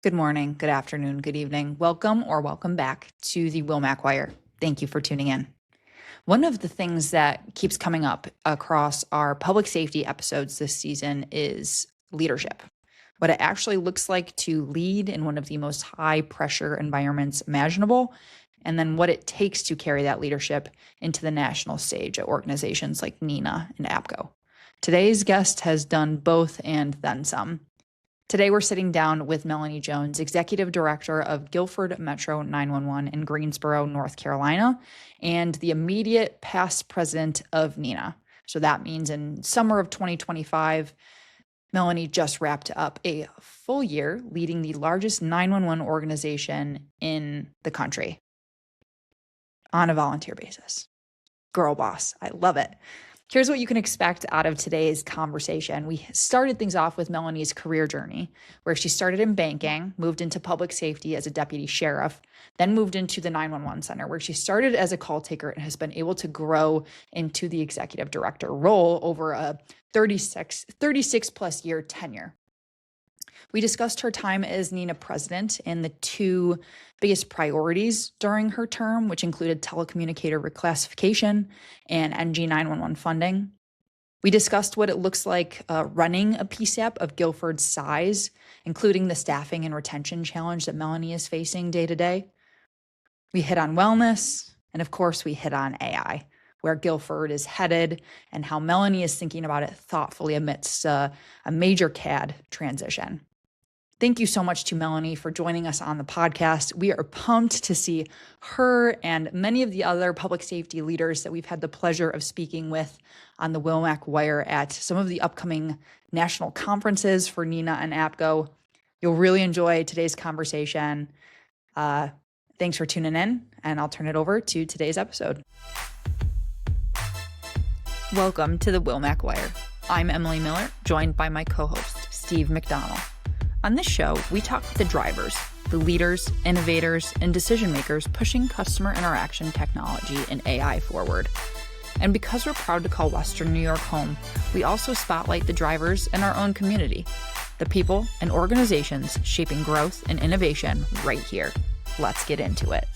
Good morning, good afternoon, good evening. Welcome or welcome back to the Wilmac Wire. Thank you for tuning in. One of the things that keeps coming up across our public safety episodes this season is leadership. What it actually looks like to lead in one of the most high pressure environments imaginable, and then what it takes to carry that leadership into the national stage at organizations like NENA and APCO. Today's guest has done both and then some. Today, we're sitting down with Melanie Jones, Executive Director of Guilford Metro 911 in Greensboro, North Carolina, and the immediate past president of NENA. So that means in summer of 2025, Melanie just wrapped up a full year leading the largest 911 organization in the country on a volunteer basis. Girl boss, I love it. Here's what you can expect out of today's conversation. We started things off with Melanie's career journey, where she started in banking, moved into public safety as a deputy sheriff, then moved into the 911 center, where she started as a call taker and has been able to grow into the executive director role over a 36 plus year tenure. We discussed her time as NENA president and the two biggest priorities during her term, which included telecommunicator reclassification and NG 911 funding. We discussed what it looks like running a PSAP of Guilford's size, including the staffing and retention challenge that Melanie is facing day to day. We hit on wellness, and of course, we hit on AI, where Guilford is headed and how Melanie is thinking about it thoughtfully amidst a major CAD transition. Thank you so much to Melanie for joining us on the podcast. We are pumped to see her and many of the other public safety leaders that we've had the pleasure of speaking with on the Wilmac Wire at some of the upcoming national conferences for NENA and APCO. You'll really enjoy today's conversation. Thanks for tuning in, and I'll turn it over to today's episode. Welcome to the Wilmac Wire. I'm Emily Miller, joined by my co-host, Steve McDonnell. On this show, we talk with the drivers, the leaders, innovators, and decision makers pushing customer interaction technology and AI forward. And because we're proud to call Western New York home, we also spotlight the drivers in our own community, the people and organizations shaping growth and innovation right here. Let's get into it.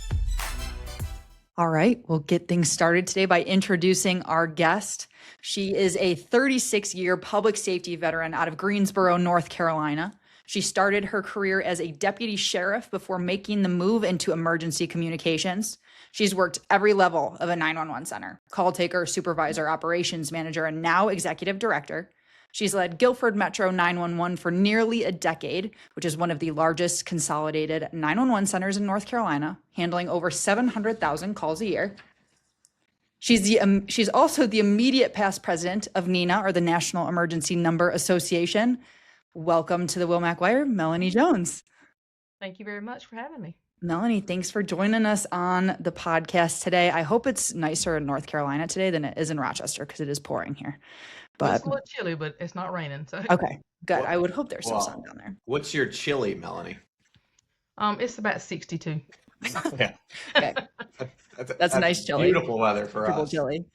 All right, we'll get things started today by introducing our guest. She is a 36-year public safety veteran out of Greensboro, North Carolina. She started her career as a deputy sheriff before making the move into emergency communications. She's worked every level of a 911 center: call taker, supervisor, operations manager, and now executive director. She's led Guilford Metro 911 for nearly a decade, which is one of the largest consolidated 911 centers in North Carolina, handling over 700,000 calls a year. She's also the immediate past president of NENA, or the National Emergency Number Association. Welcome to the Wilmac Wire, Melanie Jones. Thank you very much for having me. Melanie, thanks for joining us on the podcast today. I hope it's nicer in North Carolina today than it is in Rochester, because it is pouring here. But it's a little chilly, but it's not raining. So okay, good. I would hope there's some sun down there. What's your chili, Melanie? It's about 62. Yeah. Okay. That's nice chili. Beautiful weather for us. Chili.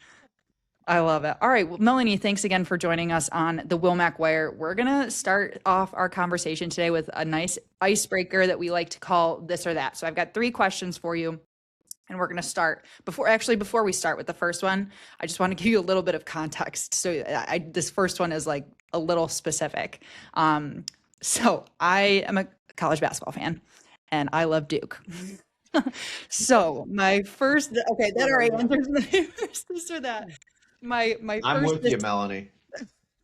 I love it. All right. Well, Melanie, thanks again for joining us on the Wilmac Wire. We're going to start off our conversation today with a nice icebreaker that we like to call this or that. So I've got 3 questions for you, and we're going to start. Before we start with the first one, I just want to give you a little bit of context. So this first one is like a little specific. So I am a college basketball fan, and I love Duke. So my first, okay, that already answers my first this or that. I'm with you, Melanie.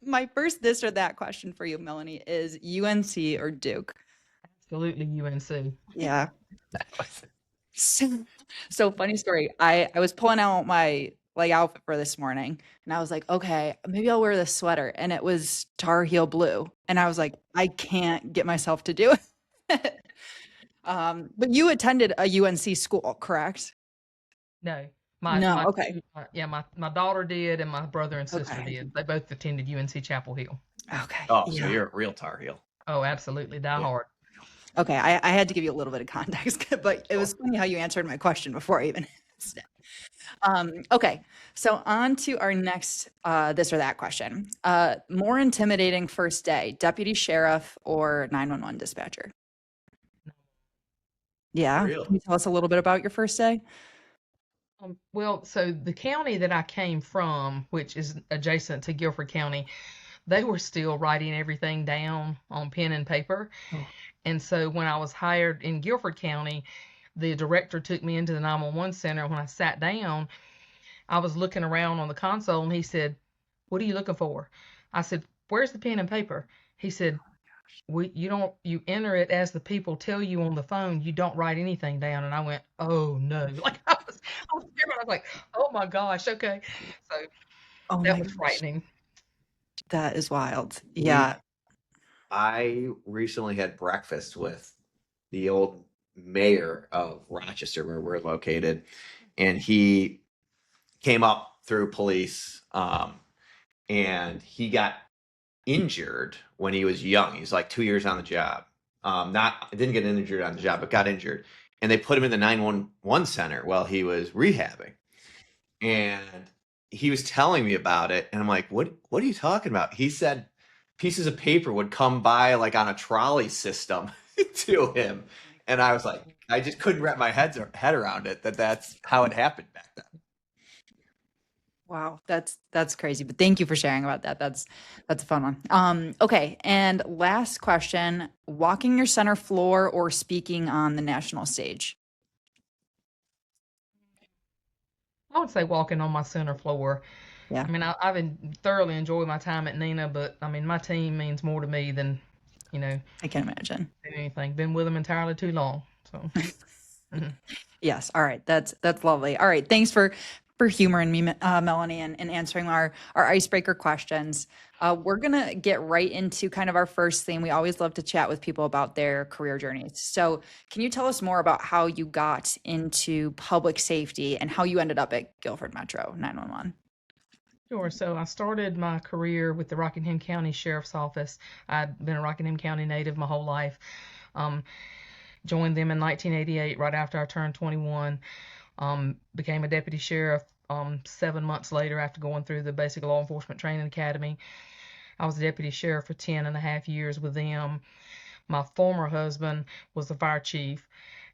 My first this or that question for you, Melanie, is UNC or Duke? Absolutely UNC. Yeah. So funny story. I was pulling out my outfit for this morning, and I was like, okay, maybe I'll wear this sweater. And it was Tar Heel blue. And I was like, I can't get myself to do it. But you attended a UNC school, correct? No. Okay. My daughter did, and my brother and sister did. They both attended UNC Chapel Hill. Okay. Oh, so you're a real Tar Heel. Oh, absolutely. Die hard. Okay. I had to give you a little bit of context, but it was funny how you answered my question before I even asked it. Okay. So on to our next this or that question. More intimidating first day, deputy sheriff or 911 dispatcher? Yeah. Really? Can you tell us a little bit about your first day? Well, so the county that I came from, which is adjacent to Guilford County, they were still writing everything down on pen and paper. Oh. And so when I was hired in Guilford County, the director took me into the 911 center. When I sat down, I was looking around on the console and he said, "What are you looking for?" I said, "Where's the pen and paper?" He said, you enter it as the people tell you on the phone. You don't write anything down." And I went, "Oh no." Like I was scared. I was like, "Oh my gosh, okay." So Oh that my was gosh. frightening. That is wild. We Yeah. I recently had breakfast with the old mayor of Rochester, where we're located, and he came up through police, and he got injured when he was young. He's like 2 years on the job. Not didn't get injured on the job, but got injured, and they put him in the 911 center while he was rehabbing. And he was telling me about it, and I'm like, what are you talking about? He said pieces of paper would come by like on a trolley system to him, and I was like, I just couldn't wrap my head around it, that's how it happened back then. Wow, that's crazy. But thank you for sharing about that. That's a fun one. Okay, and last question: walking your center floor or speaking on the national stage? I would say walking on my center floor. Yeah, I mean, I've thoroughly enjoyed my time at NENA, but I mean, my team means more to me than, you know, I can imagine. anything. Been with them entirely too long. So, mhm. Yes. All right. That's lovely. All right. Thanks for humoring me, Melanie, and answering our icebreaker questions. We're gonna get right into kind of our first thing. We always love to chat with people about their career journeys. So, can you tell us more about how you got into public safety and how you ended up at Guilford Metro 911? Sure. So I started my career with the Rockingham County Sheriff's Office. I'd been a Rockingham County native my whole life. Um, Joined them in 1988, right after I turned 21. Became a deputy sheriff 7 months later after going through the basic law enforcement training academy. I was a deputy sheriff for 10 and a half years with them. My former husband was the fire chief,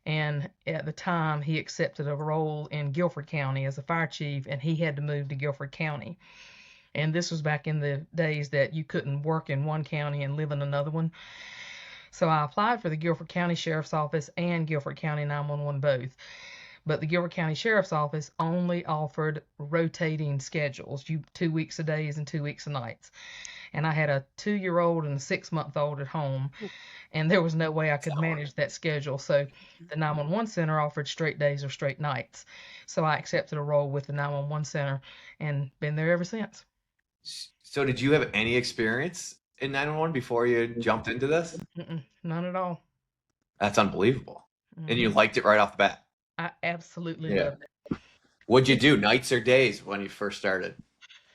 and at the time he accepted a role in Guilford County as a fire chief, and he had to move to Guilford County. And this was back in the days that you couldn't work in one county and live in another one. So I applied for the Guilford County Sheriff's Office and Guilford County 911 both. But the Guilford County Sheriff's Office only offered rotating schedules, 2 weeks of days and 2 weeks of nights. And I had a 2-year-old and a 6-month-old at home, and there was no way I could manage that schedule. So the 911 center offered straight days or straight nights. So I accepted a role with the 911 center and been there ever since. So did you have any experience in 911 before you jumped into this? None at all. That's unbelievable. And you Mhm. liked it right off the bat. I absolutely Yeah. loved it. What'd you do, nights or days, when you first started?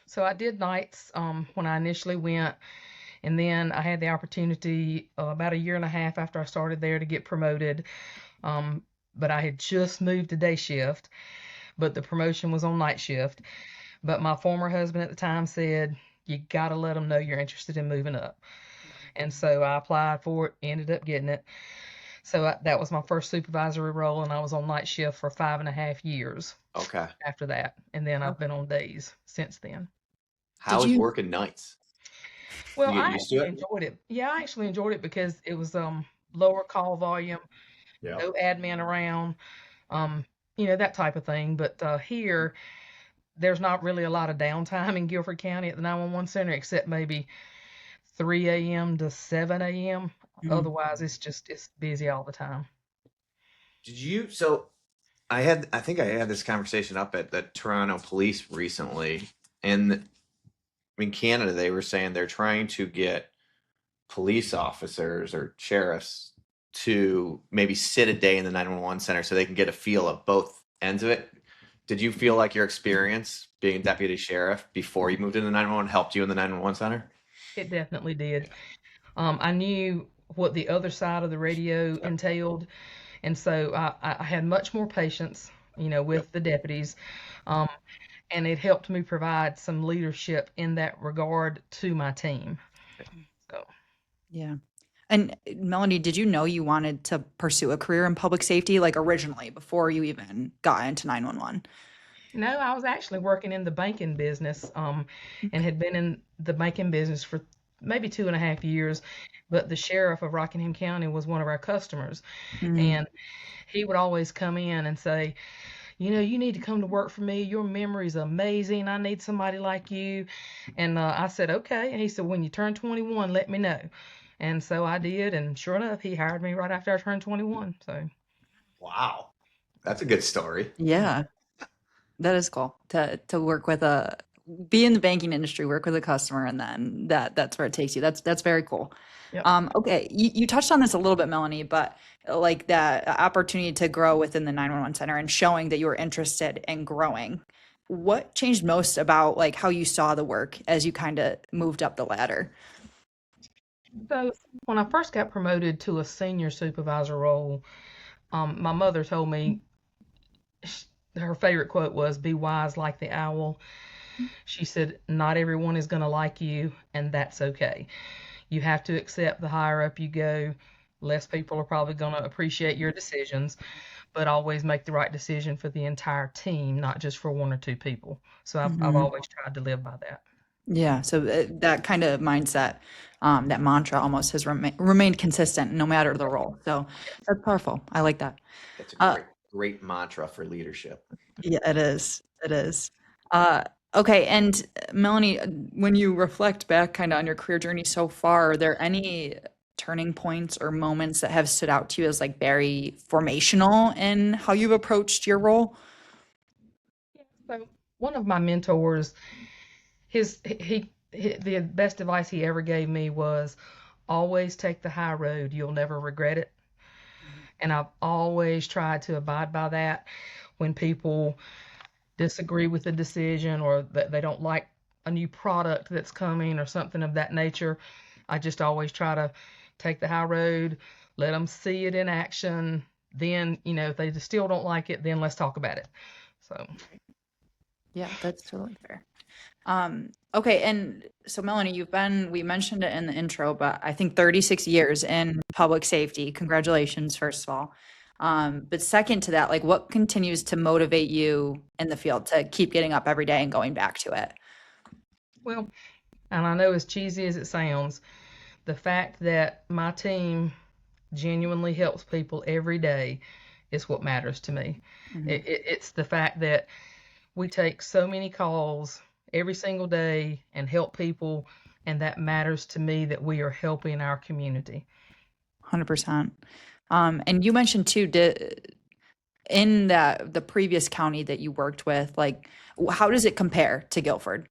So I did nights when I initially went, and then I had the opportunity about a year and a half after I started there to get promoted. But I had just moved to day shift, but the promotion was on night shift. But my former husband at the time said, "You got to let them know you're interested in moving up." And so I applied for it, ended up getting it. So that was my first supervisory role, and I was on night shift for 5.5 years Okay. after that. And then I've been on days since then. How Did was you? working nights? Well, You get I used to actually it? enjoyed it. Yeah, I actually enjoyed it because it was lower call volume, Yeah. no admin around, um, that type of thing. But here, there's not really a lot of downtime in Guilford County at the 911 center, except maybe 3 a.m. to 7 a.m. Mhm. Otherwise, it's busy all the time. Did you? I think I had this conversation up at the Toronto Police recently, and in Canada they were saying they're trying to get police officers or sheriffs to maybe sit a day in the 911 center so they can get a feel of both ends of it. Did you feel like your experience being a deputy sheriff before you moved into 911 helped you in the 911 center? It definitely did. Yeah. I knew what the other side of the radio Yep. entailed, and so I had much more patience, Yep. with the deputies. Um, and it helped me provide some leadership in that regard to my team. So Yeah. And Melanie, did you know you wanted to pursue a career in public safety like originally before you even got into 911? No, I was actually working in the banking business, and had been in the banking business for maybe 2.5 years. But the sheriff of Rockingham County was one of our customers, Mm, and he would always come in and say, you need to come to work for me. Your memory's amazing. I need somebody like you. And I said, okay. And he said, when you turn 21, let me know. And so I did. And sure enough, he hired me right after I turned 21. So, Wow. That's a good story. yeah, that is cool to work with a be in the banking industry, work with a customer, and then that's where it takes you. That's very cool. yep. Okay, you touched on this a little bit, Melanie, but like that opportunity to grow within the 911 center and showing that you were interested in growing. What changed most about like how you saw the work as you kind of moved up the ladder? So when I first got promoted to a senior supervisor role, my mother told me her favorite quote was, "Be wise like the owl." She said, "Not everyone is going to like you, and that's okay. You have to accept the higher up you go, less people are probably going to appreciate your decisions, but always make the right decision for the entire team, not just for one or two people." So I've Mhm. always tried to live by that. Yeah, so that kind of mindset, that mantra almost has remained consistent no matter the role. So that's powerful. I like that. That's a Uh, great mantra for leadership. yeah, it is. It is. Uh, okay, and Melanie, when you reflect back kind of on your career journey so far, are there any turning points or moments that have stood out to you as like very formational in how you've approached your role? Yeah, so one of my mentors, the best advice he ever gave me was always take the high road. You'll never regret it. And I've always tried to abide by that. When people disagree with the decision or that they don't like a new product that's coming or something of that nature, I just always try to take the high road, let them see it in action. Then, if they still don't like it, then let's talk about it. So, Yeah, that's totally fair. Okay, and so Melanie, we mentioned it in the intro, but I think 36 years in public safety. Congratulations, first of all. But second to that, like what continues to motivate you in the field to keep getting up every day and going back to it? well, and I know as cheesy as it sounds, the fact that my team genuinely helps people every day is what matters to me. Mhm. It's the fact that we take so many calls every single day and help people, and that matters to me that we are helping our community. 100%. And you mentioned too, in the previous county that you worked with, like how does it compare to Guilford?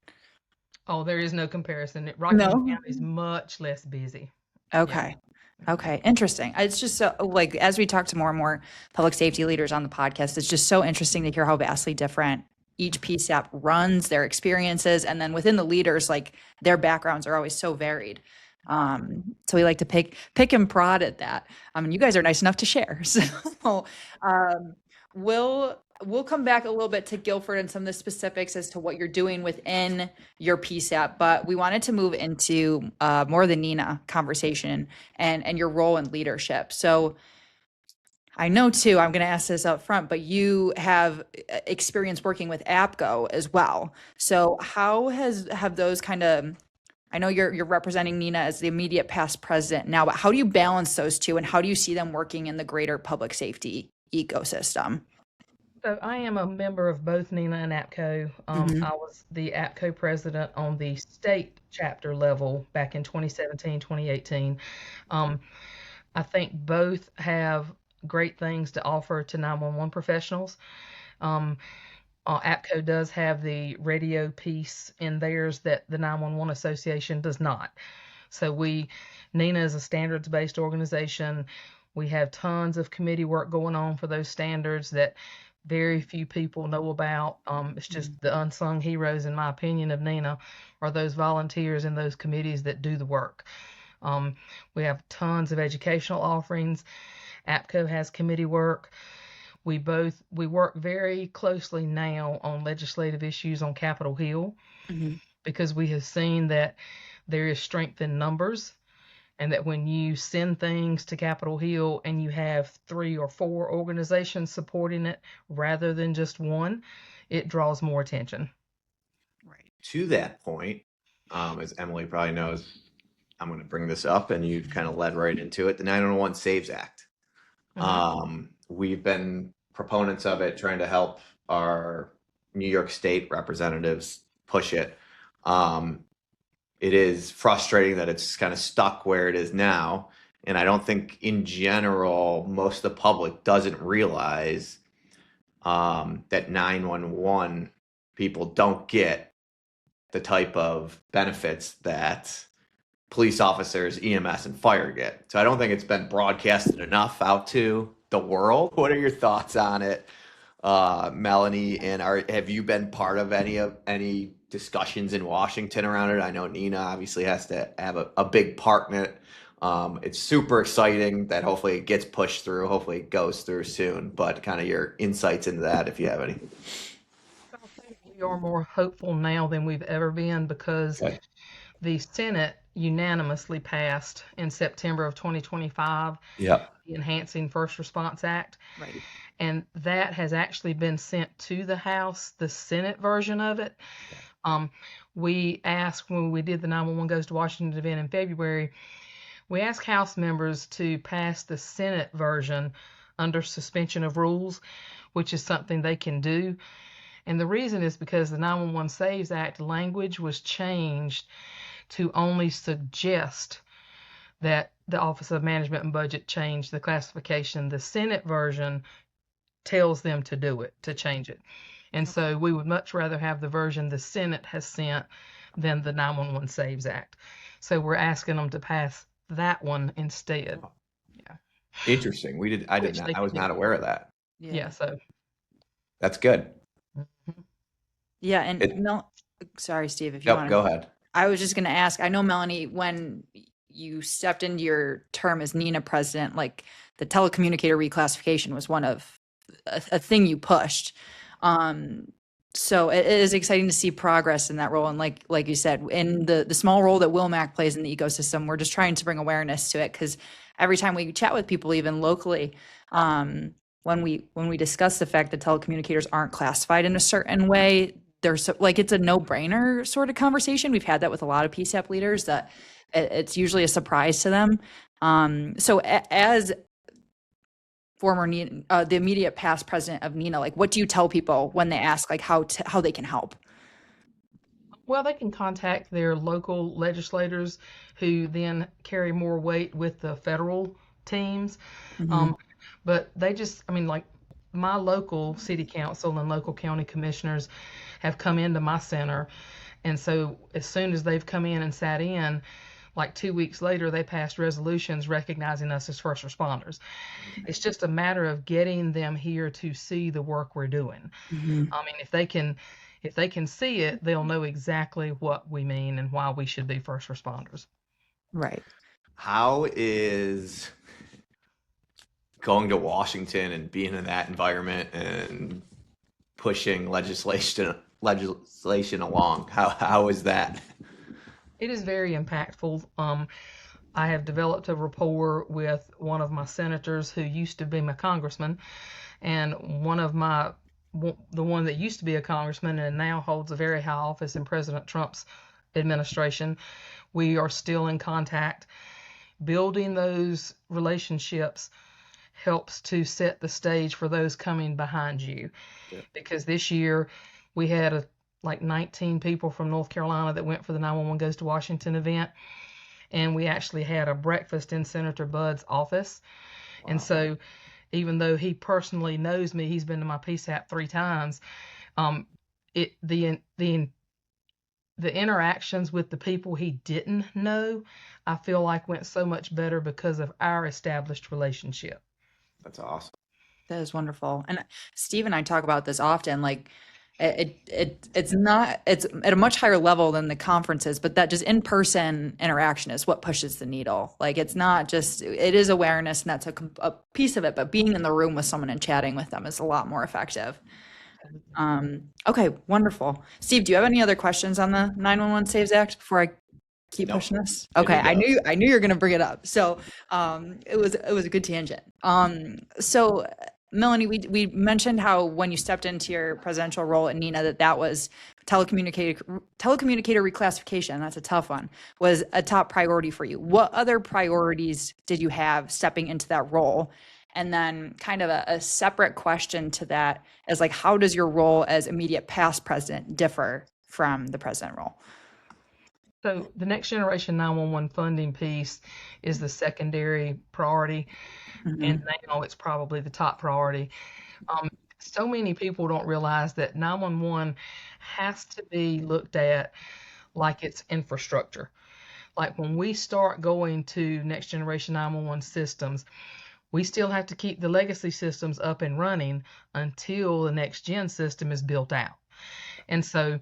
Oh, there is no comparison. Rockingham No. County is much less busy. Yeah. Okay. Okay. Interesting. It's just so like as we talk to more and more public safety leaders on the podcast, it's just so interesting to hear how vastly different each PSAP runs, their experiences, and then within the leaders, like their backgrounds are always so varied. So we like to pick and prod at that. And you guys are nice enough to share. So um, we'll come back a little bit to Guilford and some of the specifics as to what you're doing within your PSAP, but we wanted to move into more of the NENA conversation and your role in leadership. So I know too, I'm going to ask this up front, but you have experience working with APCO as well. So how have those kind of I know you're representing NENA as the immediate past president now, but how do you balance those two and how do you see them working in the greater public safety ecosystem? So I am a member of both NENA and APCO. Hmm. I was the APCO president on the state chapter level back in 2017, 2018. Um, I think both have great things to offer to 911 professionals. Um, APCO does have the radio piece in theirs that the 911 Association does not. So NENA is a standards-based organization. We have tons of committee work going on for those standards that very few people know about. It's just the unsung heroes, in my opinion, of NENA are those volunteers in those committees that do the work. Um, we have tons of educational offerings. APCO has committee work. We work very closely now on legislative issues on Capitol Hill Hmm. because we have seen that there is strength in numbers and that when you send things to Capitol Hill and you have 3 or 4 organizations supporting it rather than just one, it draws more attention. Right. To that point, as Emily probably knows, I'm going to bring this up, and you've kind of led right into it. The 911 Saves Act. We've been proponents of it, trying to help our New York State representatives push it. It is frustrating that it's kind of stuck where it is now. And I don't think in general, most of the public doesn't realize that 911 people don't get the type of benefits that police officers, EMS, and fire get. So I don't think it's been broadcasted enough out to the world. What are your thoughts on it, Melanie? And have you been part of any discussions in Washington around it? I know NENA obviously has to have a big part in it. It's super exciting that hopefully it gets pushed through. Hopefully it goes through soon. But kind of your insights into that, if you have any. I think we are more hopeful now than we've ever been because Okay. the Senate unanimously passed in September of 2025 Yep. the Enhancing First Response Act. Right. And that has actually been sent to the House, the Senate version of it. We asked when we did the 911 Goes to Washington event in February, we asked House members to pass the Senate version under suspension of rules, which is something they can do. And the reason is because the 911 Saves Act language was changed to only suggest that the Office of Management and Budget change the classification. The Senate version tells them to do it, to change it. And so we would much rather have the version the Senate has sent than the 911 Saves Act. So we're asking them to pass that one instead. Yeah. Interesting. I was not aware of that. Yeah. So That's good. Yeah, and sorry, Steve, if you want to. Go ahead. I was just going to ask, I know, Melanie, when you stepped into your term as NENA president, like the telecommunicator reclassification was one of a thing you pushed. So it is exciting to see progress in that role. And like you said, in the small role that Wilmac plays in the ecosystem, we're just trying to bring awareness to it, because every time we chat with people, even locally, when we discuss the fact that telecommunicators aren't classified in a certain way, there's like, it's a no-brainer sort of conversation. We've had that with a lot of PSAP leaders, that it's usually a surprise to them. So as former the immediate past president of NENA, like, what do you tell people when they ask like how they can help? Well, they can contact their local legislators, who then carry more weight with the federal teams. But they just, I mean, like, my local city council and local county commissioners have come into my center. And so as soon as they've come in and sat in, like 2 weeks later, they passed resolutions recognizing us as first responders. It's just a matter of getting them here to see the work we're doing. I mean, if they can see it, they'll know exactly what we mean and why we should be first responders. Right. How is going to Washington and being in that environment and pushing legislation along? How is that? It is very impactful. I have developed a rapport with one of my senators who used to be my congressman, and the one that used to be a congressman and now holds a very high office in President Trump's administration. We are still in contact. Building those relationships helps to set the stage for those coming behind you. Yeah. Because this year we had like 19 people from North Carolina that went for the 911 Goes to Washington event. And we actually had a breakfast in Senator Budd's office. Wow. And so even though he personally knows me, he's been to my PSAP 3 times, the interactions with the people he didn't know, I feel like went so much better because of our established relationship. That's awesome. That is wonderful. And Steve and I talk about this often, like, it's at a much higher level than the conferences, but that just in-person interaction is what pushes the needle. Like, it's not just, it is awareness, and that's a piece of it, but being in the room with someone and chatting with them is a lot more effective. Okay, wonderful. Steve, do you have any other questions on the 911 Saves Act before I keep Nope. pushing us? Good Okay, to go. I knew you were gonna bring it up. So it was a good tangent. So Melanie, we mentioned how when you stepped into your presidential role at NENA that was telecommunicator reclassification, that's a tough one, was a top priority for you. What other priorities did you have stepping into that role? And then kind of a separate question to that is like, how does your role as immediate past president differ from the president role? So the next generation 911 funding piece is the secondary priority, and now it's probably the top priority. So many people don't realize that 911 has to be looked at like it's infrastructure. Like when we start going to next generation 911 systems, we still have to keep the legacy systems up and running until the next gen system is built out. And so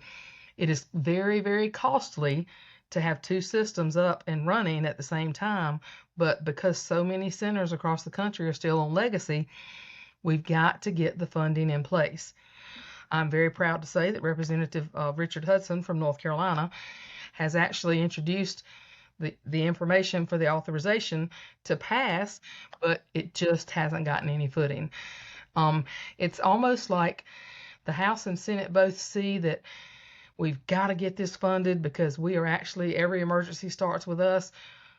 it is very, very costly to have two systems up and running at the same time. But because so many centers across the country are still on legacy, we've got to get the funding in place. I'm very proud to say that Representative Richard Hudson from North Carolina has actually introduced the information for the authorization to pass, but it just hasn't gotten any footing. It's almost like the House and Senate both see that we've got to get this funded because we are actually, every emergency starts with us,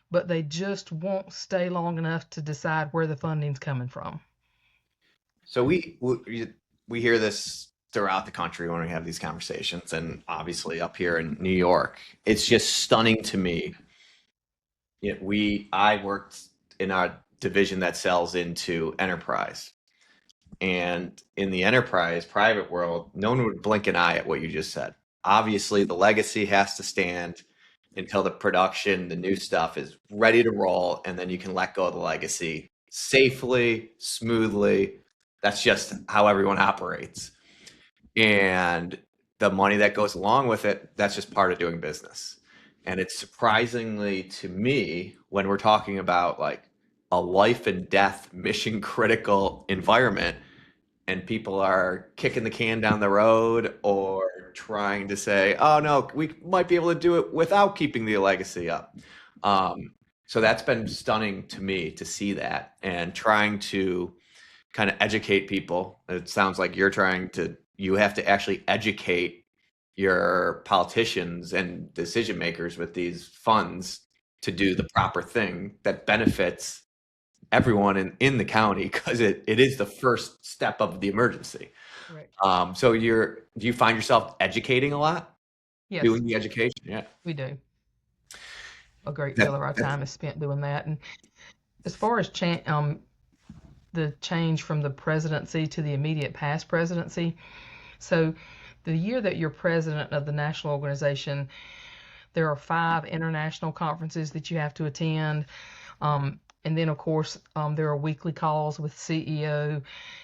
but they just won't stay long enough to decide where the funding's coming from. So we hear this throughout the country when we have these conversations, and obviously up here in New York, it's just stunning to me. I worked in our division that sells into enterprise, and in the enterprise private world, no one would blink an eye at what you just said. Obviously, the legacy has to stand until the production, the new stuff is ready to roll, and then you can let go of the legacy safely, smoothly. That's just how everyone operates. And the money that goes along with it, that's just part of doing business. And it's surprisingly to me when we're talking about like a life and death mission critical environment and people are kicking the can down the road or trying to say, oh no, we might be able to do it without keeping the legacy up. So that's been stunning to me to see that and trying to kind of educate people. It sounds like you have to actually educate your politicians and decision makers with these funds to do the proper thing that benefits everyone in the county because it is the first step of the emergency. Right. So do you find yourself educating a lot? Yes, Doing the education? Yeah. we do. A great deal of our time is spent doing that. And as far as the change from the presidency to the immediate past presidency, so the year that you're president of the national organization, there are 5 international conferences that you have to attend. And then, of course, there are weekly calls with CEO.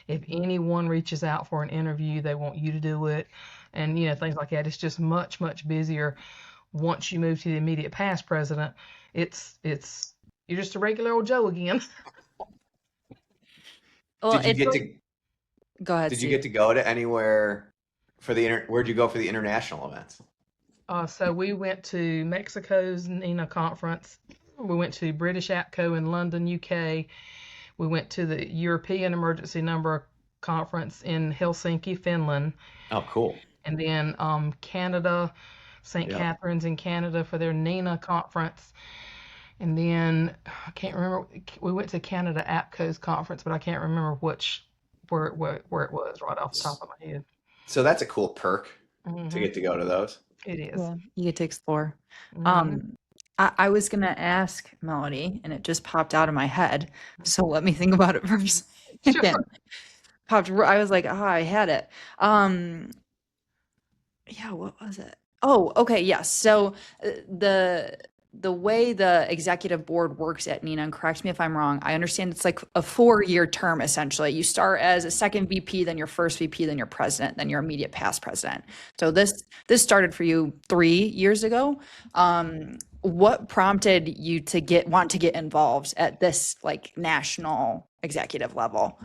If anyone reaches out for an interview, they want you to do it. And, things like that. It's just much, much busier once you move to the immediate past president. You're just a regular old Joe again. Well, Did you go ahead, Did you Steve. get to go to anywhere for where'd you go for the international events? So we went to Mexico's NENA conference. We went to British APCO in London, UK. We went to the European Emergency Number Conference in Helsinki, Finland. Oh, cool. And then Canada, St. Yeah. Catharines in Canada for their NENA conference. And then I can't remember. We went to Canada APCO's conference, but I can't remember where it was right off the top of my head. So that's a cool perk to get to go to those. It is. Yeah, you get to explore. Mhm. I was gonna ask Melody, and it just popped out of my head. So let me think about it for a second. I was like, I had it. Yeah, what was it? Oh, okay, yes. So the way the executive board works at NENA, and correct me if I'm wrong, I understand it's like a 4-year term essentially. You start as a second VP, then your first VP, then your president, then your immediate past president. So this started for you 3 years ago. What prompted you to want to get involved at this like national executive level?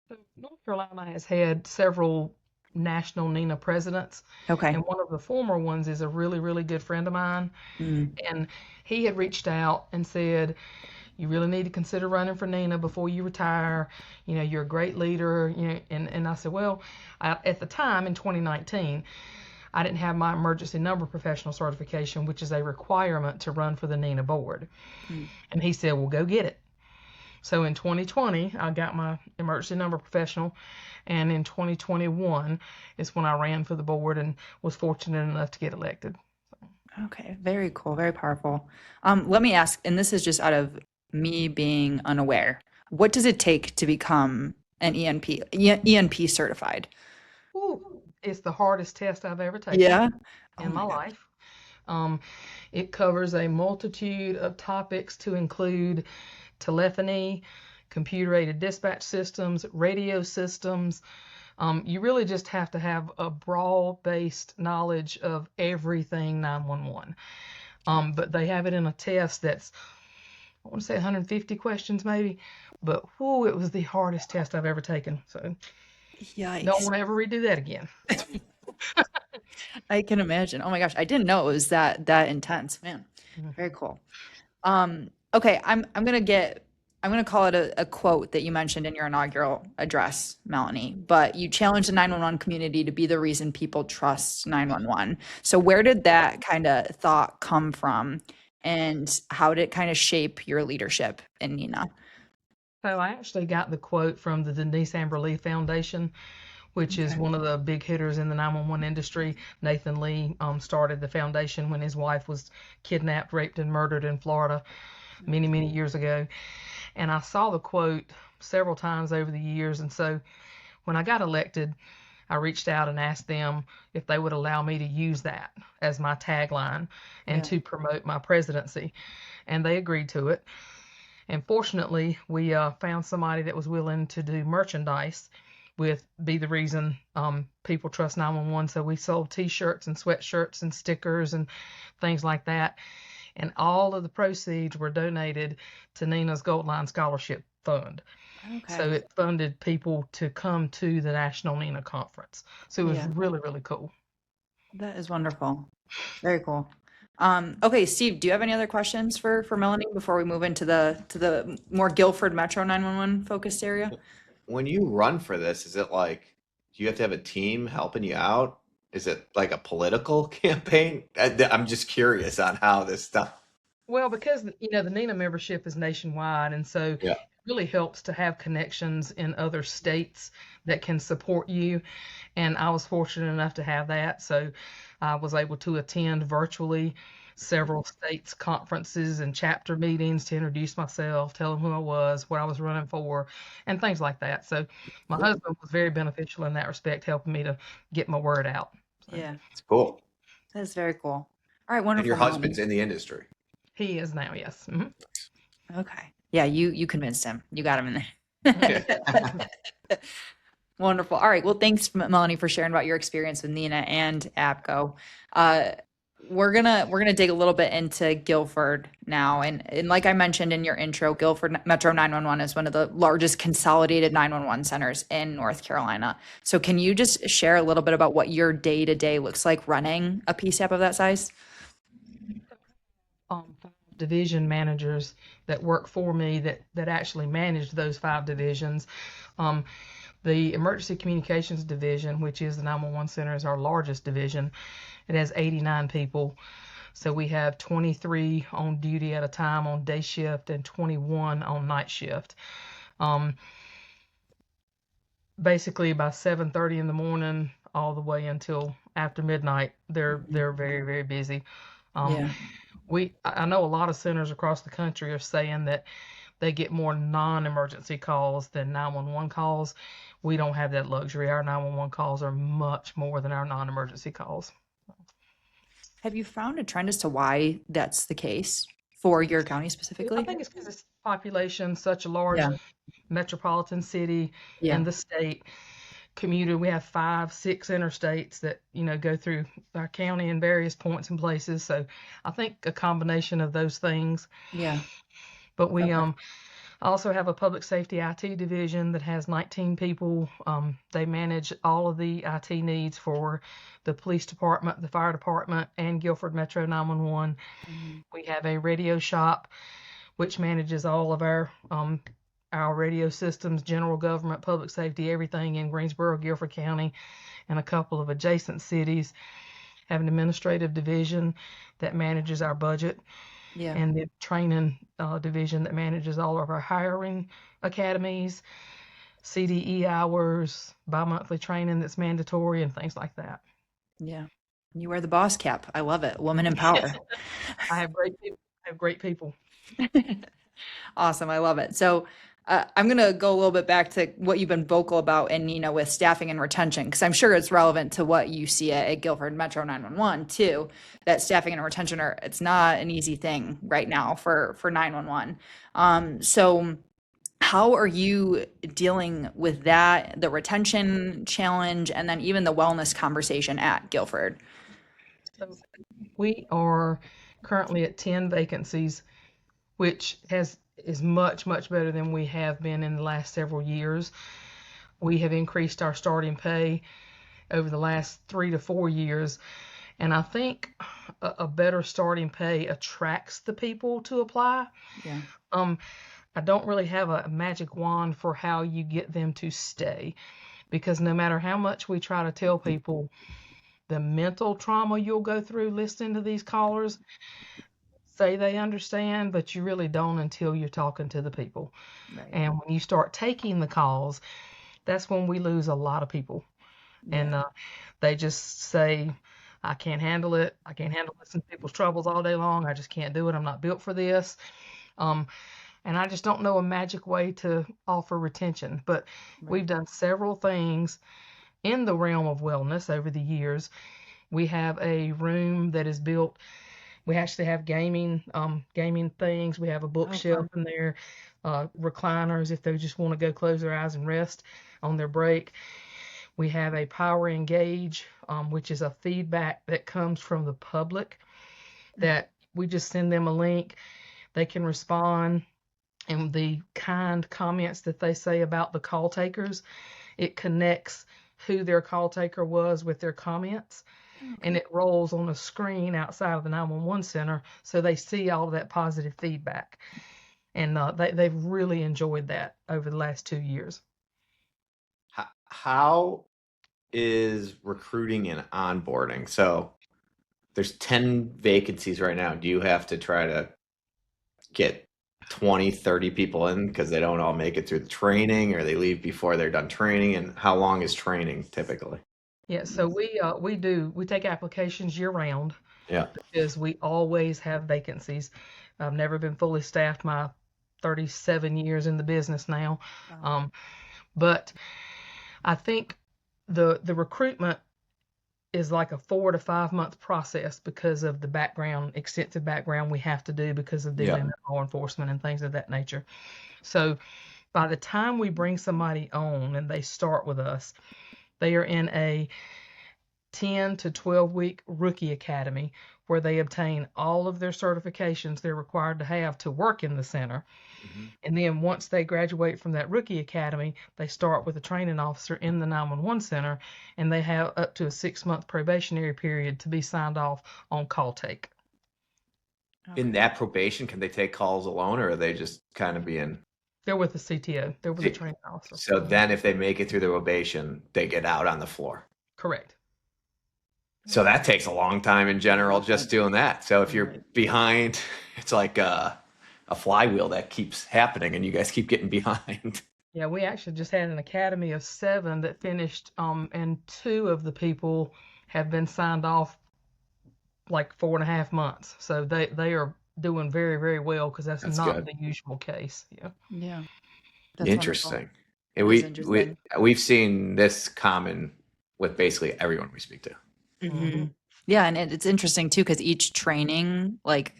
So North Carolina has had several national NENA presidents. Okay. And one of the former ones is a really, really good friend of mine. And he had reached out and said, you really need to consider running for NENA before you retire. You know, you're a great leader. You know, and I said, well, at the time in 2019, I didn't have my emergency number professional certification, which is a requirement to run for the NENA board. And he said, well, go get it. So in 2020, I got my emergency number professional, and in 2021 is when I ran for the board and was fortunate enough to get elected. Okay, very cool, very powerful. Let me ask, and this is just out of me being unaware, what does it take to become an ENP certified? Ooh, it's the hardest test I've ever taken Yeah. Oh in my my gosh. life. It covers a multitude of topics to include telephony, computer-aided dispatch systems, radio systems. You really just have to have a broad-based knowledge of everything 911. But they have it in a test that's, I want to say 150 questions maybe, but whoo, it was the hardest test I've ever taken. So don't Yikes. want to ever redo that again. I can imagine. Oh my gosh, I didn't know it was that intense, man. Very cool. Okay, I'm gonna call it a quote that you mentioned in your inaugural address, Melanie, but you challenged the 911 community to be the reason people trust 911. So where did that kind of thought come from, and how did it kind of shape your leadership in NENA? So I actually got the quote from the Denise Amber Lee Foundation, which is Okay. one of the big hitters in the 911 industry. Nathan Lee started the foundation when his wife was kidnapped, raped, and murdered in Florida many, many years ago. And I saw the quote several times over the years. And so when I got elected, I reached out and asked them if they would allow me to use that as my tagline and Yeah. to promote my presidency. And they agreed to it. And fortunately, we found somebody that was willing to do merchandise with Be the Reason People Trust 911. So we sold t-shirts and sweatshirts and stickers and things like that. And all of the proceeds were donated to NENA's Gold Line Scholarship Fund. So Okay. it funded people to come to the National NENA Conference. So it was Yeah, really, really cool. that is wonderful. Very cool. Okay, Steve, do you have any other questions for Melanie before we move into the more Guilford Metro 911 focused area? When you run for this, is it like, do you have to have a team helping you out? Is it like a political campaign? I'm just curious on how this stuff. Well, because the NENA membership is nationwide, and so it Yeah. really helps to have connections in other states that can support you. And I was fortunate enough to have that, so I was able to attend virtually several states conferences and chapter meetings to introduce myself, tell them who I was, what I was running for, and things like that. So my husband was very beneficial in that respect, helping me to get my word out. So Yeah, It's cool. that's very cool. All right, And your wonderful, Melanie. husband's in the industry. he is now, yes. Okay. Yeah, you convinced him. You got him in Yeah. there. Wonderful. All right. Well, thanks, Melanie, for sharing about your experience with NENA and APCO. We're gonna dig a little bit into Guilford now, and like I mentioned in your intro, Guilford Metro 911 is one of the largest consolidated 911 centers in North Carolina. So, can you just share a little bit about what your day to day looks like running a PSAP of that size? 5 division managers that work for me that actually manage those 5 divisions. The Emergency Communications Division, which is the 911 Center, is our largest division. It has 89 people. So we have 23 on duty at a time on day shift and 21 on night shift. Basically by 7:30 in the morning all the way until after midnight, they're very, very busy. Um, Yeah. I know a lot of centers across the country are saying that they get more non-emergency calls than 911 calls. We don't have that luxury. Our 911 calls are much more than our non-emergency calls. Have you found a trend as to why that's the case for your county I specifically? think it's because it's population, such a large Yeah. metropolitan city Yeah. in the state. Commuter, we have 5, 6 interstates that go through our county in various points and places. So I think a combination of those things. Yeah. But we Okay. I also have a public safety IT division that has 19 people. They manage all of the IT needs for the police department, the fire department, and Guilford Metro 911. We have a radio shop which manages all of our radio systems, general government, public safety, everything in Greensboro, Guilford County, and a couple of adjacent cities. Have an administrative division that manages our budget, Yeah. and the training division that manages all of our hiring academies, CDE hours, bi-monthly training that's mandatory, and things like that. Yeah. You wear the boss cap. I love it. Woman in power. I have great people. I have great people. Awesome. I love it. So I'm going to go a little bit back to what you've been vocal about and, with staffing and retention, because I'm sure it's relevant to what you see at Guilford Metro 911 too, that staffing and retention it's not an easy thing right now for 911. So how are you dealing with that, the retention challenge, and then even the wellness conversation at Guilford? So we are currently at 10 vacancies, which is much, much better than we have been in the last several years. We have increased our starting pay over the last 3 to 4 years, and I think a better starting pay attracts the people to apply. Yeah. I don't really have a magic wand for how you get them to stay, because no matter how much we try to tell people the mental trauma you'll go through listening to these callers, say they understand, but you really don't until you're talking to the people. Right. And when you start taking the calls, that's when we lose a lot of people. And they just say, I can't handle it. I can't handle listening to people's troubles all day long. I just can't do it. I'm not built for this. And I just don't know a magic way to offer retention. But we've done several things in the realm of wellness over the years. We have a room that is built. We actually have gaming things. We have a bookshelf in there, recliners if they just want to go close their eyes and rest on their break. We have a Power Engage, which is a feedback that comes from the public that we just send them a link. They can respond, and the kind comments that they say about the call takers, it connects who their call taker was with their comments. And it rolls on a screen outside of the 911 center, so they see all of that positive feedback. And they've really enjoyed that over the last 2 years. How is recruiting and onboarding? So there's 10 vacancies right now. Do you have to try to get 20, 30 people in because they don't all make it through the training, or they leave before they're done training? And how long is training typically? Yeah, so we take applications year round. Yeah. Because we always have vacancies. I've never been fully staffed my 37 years in the business now. But I think the recruitment is like a 4 to 5 month process because of the extensive background we have to do because of dealing with law enforcement and things of that nature. So by the time we bring somebody on and they start with us, they are in a 10 to 12 week rookie academy where they obtain all of their certifications they're required to have to work in the center. And then once they graduate from that rookie academy, they start with a training officer in the 911 center, and they have up to a 6-month probationary period to be signed off on call take. In that probation, can they take calls alone, or are they just kind of being... They're with the CTO. They're with the training officer. So then if they make it through the probation, they get out on the floor. Correct. So that takes a long time in general, just doing that. So if you're behind, it's like a flywheel that keeps happening, and you guys keep getting behind. Yeah, we actually just had an academy of 7 that finished, and 2 of the people have been signed off like 4.5 months. So they are doing very, very well, because that's not good. the usual case. Yeah. Interesting. And Interesting. we've seen this common with basically everyone we speak to. Yeah, and it's interesting too, because each training, like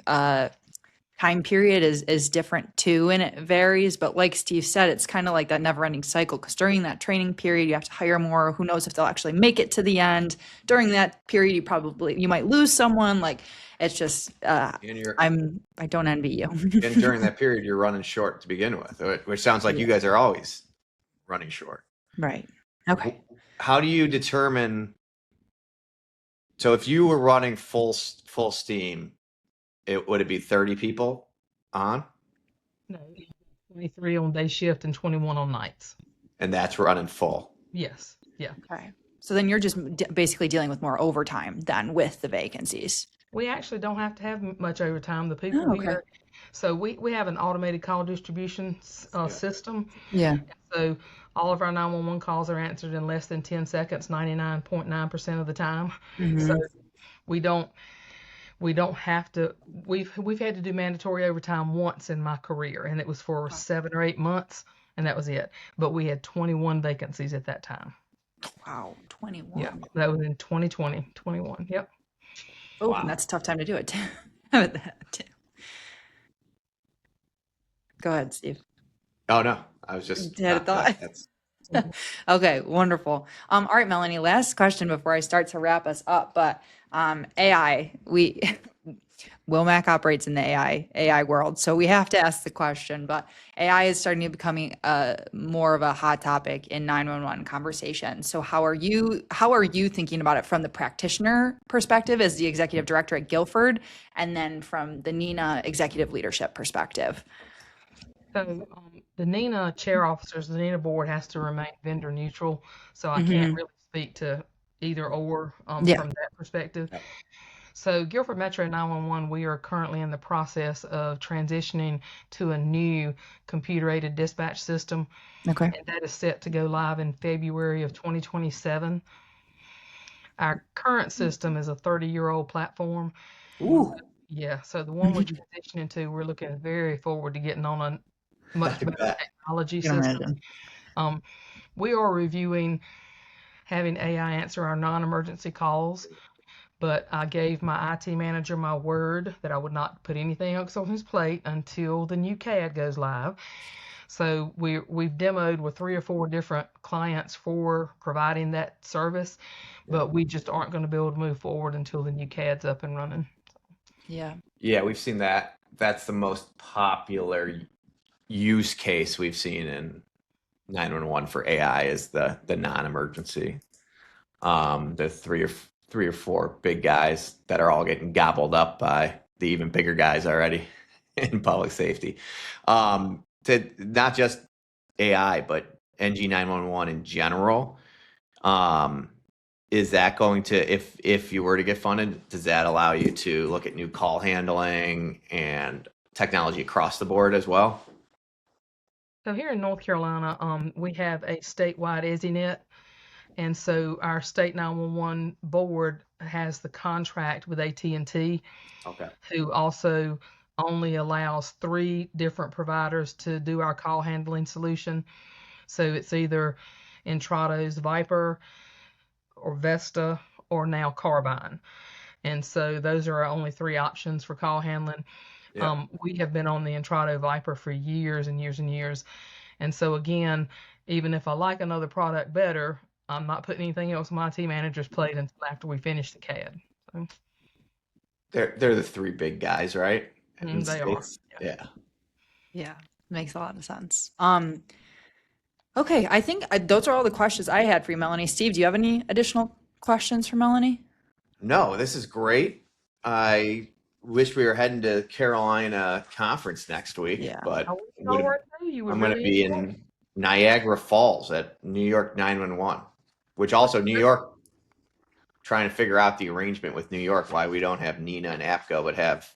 time period is different too, and it varies. But like Steve said, it's kind of like that never ending cycle, because during that training period, you have to hire more. Who knows if they'll actually make it to the end? During that period, you might lose someone. Like, it's just, And you're I don't envy you. and during that period, you're running short to begin with, which sounds like you guys are always running short. Right. Okay. How do you determine? So if you were running full steam, would it be 30 people on? No, 23 on day shift and 21 on nights. And that's running full. Yes. Yeah. Okay. So then you're just basically dealing with more overtime than with the vacancies. We actually don't have to have much overtime. The people here, so we have an automated call distribution system. Yeah. So all of our 911 calls are answered in less than 10 seconds, 99.9% of the time. So we don't have to. We've had to do mandatory overtime once in my career, and it was for 7 or 8 months, and that was it. But we had 21 vacancies at that time. Wow, 21. Yeah, that was in 2020, 21. Yep. Oh, wow. And that's a tough time to do it too. Go ahead, Steve. Oh no, I was just had a thought. Okay, wonderful. All right, Melanie, last question before I start to wrap us up. But AI, Wilmac operates in the AI world, so we have to ask the question. But AI is starting to becoming more of a hot topic in 911 conversation. So how are you thinking about it from the practitioner perspective as the executive director at Guilford, and then from the NENA executive leadership perspective? So the NENA chair officers, the NENA board has to remain vendor neutral. So I can't really speak to either or from that perspective. Yeah. So Guilford Metro 911, we are currently in the process of transitioning to a new computer-aided dispatch system. Okay. And that is set to go live in February of 2027. Our current system is a 30-year-old platform. Ooh. Yeah, so the one we're transitioning to, we're looking very forward to getting on a much better technology system. We are reviewing having AI answer our non-emergency calls. But I gave my IT manager my word that I would not put anything else on his plate until the new CAD goes live. So we've demoed with 3 or 4 different clients for providing that service, but we just aren't going to be able to move forward until the new CAD's up and running. Yeah. Yeah, we've seen that. That's the most popular use case we've seen in 911 for AI is the non-emergency. The three or four big guys that are all getting gobbled up by the even bigger guys already in public safety. To not just AI, but NG911 in general. Is that going to, if you were to get funded, does that allow you to look at new call handling and technology across the board as well? So here in North Carolina, we have a statewide EZNet. And so our state 911 board has the contract with AT&T, who also only allows 3 different providers to do our call handling solution. So it's either Intrado's Viper or Vesta or now Carbine. And so those are our only 3 options for call handling. Yeah. We have been on the Intrado Viper for years and years and years. And so again, even if I like another product better, I'm not putting anything else on my team manager's plate until after we finish the CAD. So. They're the 3 big guys, right? They are. Yeah, makes a lot of sense. Okay, I think those are all the questions I had for you, Melanie. Steve, do you have any additional questions for Melanie? No, this is great. I wish we were heading to Carolina conference next week, but I'm going to be in Niagara Falls at New York 911, which also New York, trying to figure out the arrangement with New York, why we don't have NENA and APCO, but have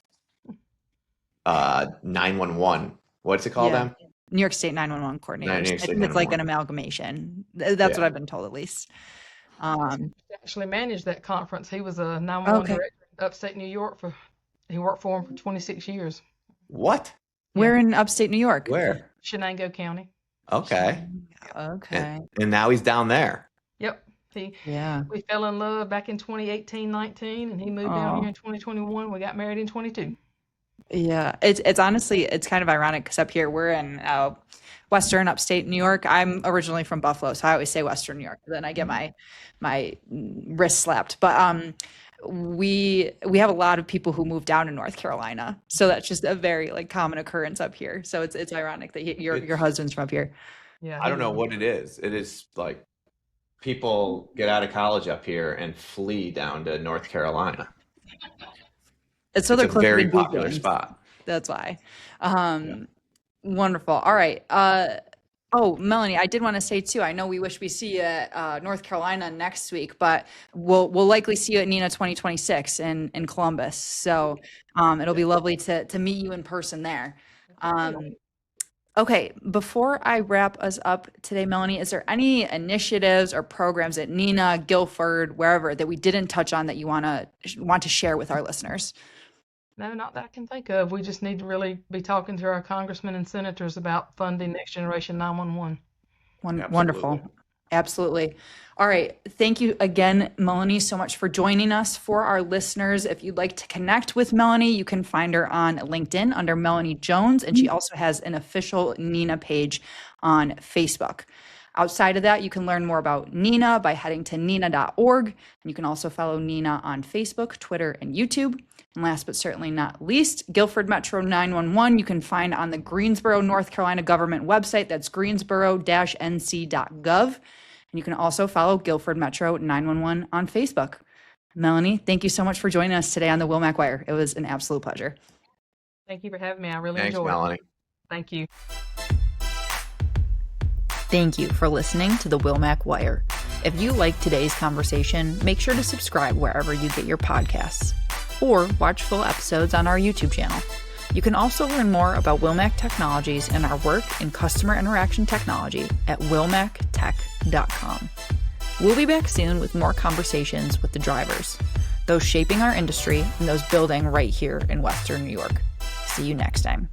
911. What's it called, then? New York State 911 coordinators. I think it's like an amalgamation. That's what I've been told, at least. Actually managed that conference. He was a 911 director in upstate New York. He worked for him for 26 years. What? Where in upstate New York? Where? Shenango County. Okay. Okay. And now he's down there. Yep. We fell in love back in 2018-19, and he moved down here in 2021. We got married in 22. Yeah, it's honestly it's kind of ironic because up here we're in Western upstate New York. I'm originally from Buffalo, so I always say Western New York. Then I get my wrist slapped. But we have a lot of people who move down to North Carolina, so that's just a very like common occurrence up here. So it's ironic that your It's, husband's from up here. Yeah, I he don't know was. what it is. It is like people get out of college up here and flee down to North Carolina. It's so It's they're a closer to very popular Googling. spot. That's why. Yeah. Wonderful. All right. Oh, Melanie, I did want to say too, I know we wish we see you at North Carolina next week, but we'll likely see you at NENA 2026 in Columbus. So it'll be lovely to meet you in person there. Um, okay, before I wrap us up today, Melanie, is there any initiatives or programs at NENA, Guilford, wherever that we didn't touch on that you want to share with our listeners? No, not that I can think of. We just need to really be talking to our congressmen and senators about funding Next Generation 911. Absolutely. Wonderful. Absolutely. All right. Thank you again, Melanie, so much for joining us. For our listeners, if you'd like to connect with Melanie, you can find her on LinkedIn under Melanie Jones, and she also has an official NENA page on Facebook. Outside of that, you can learn more about NENA by heading to nena.org. And you can also follow NENA on Facebook, Twitter, and YouTube. And last but certainly not least, Guilford Metro 911 you can find on the Greensboro, North Carolina government website. That's greensboro-nc.gov. And you can also follow Guilford Metro 911 on Facebook. Melanie, thank you so much for joining us today on the Wilmac Wire. It was an absolute pleasure. Thank you for having me. I really Thanks, enjoyed Melanie. it. Thank you. Thank you for listening to the Wilmac Wire. If you like today's conversation, make sure to subscribe wherever you get your podcasts, or watch full episodes on our YouTube channel. You can also learn more about Wilmac Technologies and our work in customer interaction technology at wilmactech.com. We'll be back soon with more conversations with the drivers, those shaping our industry and those building right here in Western New York. See you next time.